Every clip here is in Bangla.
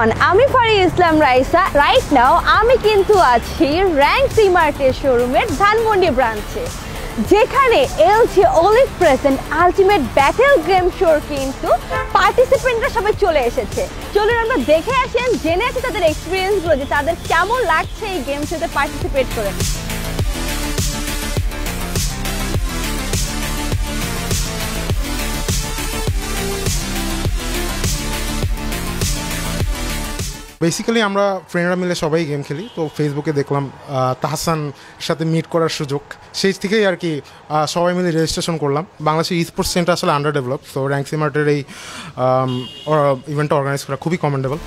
এভরিওয়ান, আমি ফারি ইসলাম রাইসা। রাইট নাও আমি কিন্তু আছি র্যাঙ্ক সিমার্টের শোরুমের ধানমন্ডি ব্রাঞ্চে, যেখানে LG Olive present ultimate battle game শোর কিন্তু পার্টিসিপেন্টরা সবাই চলে এসেছে। চলুন আমরা দেখে আসেন, জেনে আছি তাদের এক্সপিরিয়েন্সগুলো, যে তাদের কেমন লাগছে এই গেম শোতে পার্টিসিপেট করে। বেসিক্যালি আমরা ফ্রেন্ডরা মিলে সবাই গেম খেলি, তো ফেসবুকে দেখলাম তাহসানের সাথে মিট করার সুযোগ, সেই থেকেই আর কি সবাই মিলে রেজিস্ট্রেশন করলাম। বাংলাদেশের স্পোর্টস সেন্টার আসলে আন্ডার ডেভেলপ, তো র্যাঙ্ক সিমার্টের এই ইভেন্টটা অর্গানাইজ করা খুবই কমেন্ডেবল।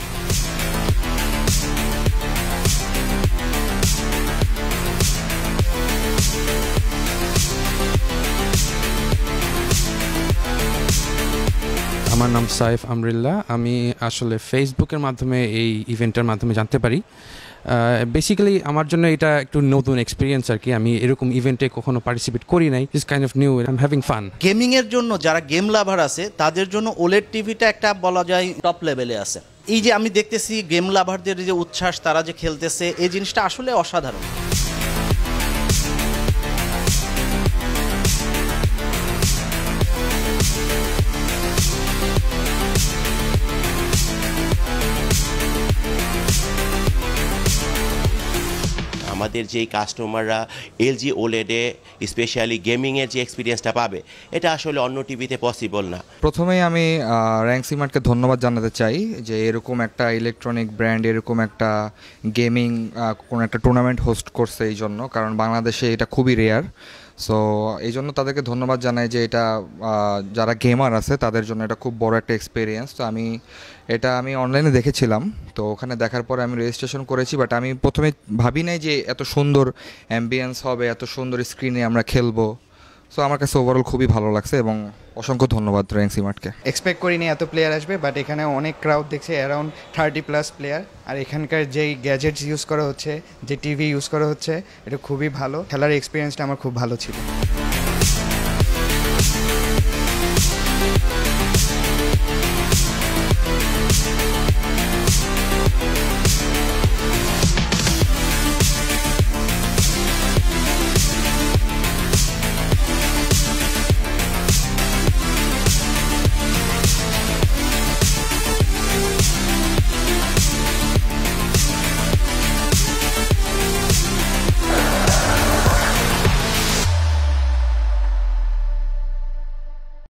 আমার নাম সাইফ আমরিল্লাহ। আমি আসলে ফেসবুকের মাধ্যমে এই ইভেন্টের মাধ্যমে জানতে পারি। বেসিক্যালি আমার জন্য এটা একটু নতুন এক্সপিরিয়েন্স আর কি। আমি এরকম ইভেন্টে কখনো পার্টিসিপেট করি নাই। It's kind of new, I am having fun. গেমিংয়ের জন্য যারা গেম লাভার আছে তাদের জন্য ওলেড টিভিটা একটা বলা যায় টপ লেভেলে আছে। এই যে আমি দেখতেছি গেম লাভারদের যে উচ্ছ্বাস, তারা যে খেলতেছে, এই জিনিসটা আসলে অসাধারণ। আমাদের যেই কাস্টমাররা এলজি ওলেডে স্পেশালি গেমিংয়ের যে এক্সপিরিয়েন্সটা পাবে, এটা আসলে অন্য টিভিতে পসিবল না। প্রথমেই আমি র্যাঙ্ক সিমার্টকে ধন্যবাদ জানাতে চাই যে এরকম একটা ইলেকট্রনিক ব্র্যান্ড এরকম একটা গেমিং কোনো একটা টুর্নামেন্ট হোস্ট করছে, এই জন্য, কারণ বাংলাদেশে এটা খুবই রেয়ার। সো এই জন্য তাদেরকে ধন্যবাদ জানাই যে এটা যারা গেমার আছে তাদের জন্য এটা খুব বড় একটা এক্সপিরিয়েন্স। তো আমি অনলাইনে দেখেছিলাম, তো ওখানে দেখার পরে আমি রেজিস্ট্রেশন করেছি। বাট আমি প্রথমে ভাবি নাই যে এত সুন্দর অ্যাম্বিয়েন্স হবে, এত সুন্দর স্ক্রিনে আমরা খেলবো। সো আমার কাছে ওভারঅল খুবই ভালো লাগছে এবং অসংখ্য ধন্যবাদ র্যাঙ্ক সিমার্টকে। এক্সপেক্ট করিনি এত প্লেয়ার আসবে, বাট এখানে অনেক ক্রাউড দেখছে, অ্যারাউন্ড 30+ প্লেয়ার। আর এখানকার যেই গ্যাজেটস ইউজ করা হচ্ছে, যে টিভি ইউজ করা হচ্ছে, এটা খুবই ভালো। খেলার এক্সপিরিয়েন্সটা আমার খুব ভালো ছিল।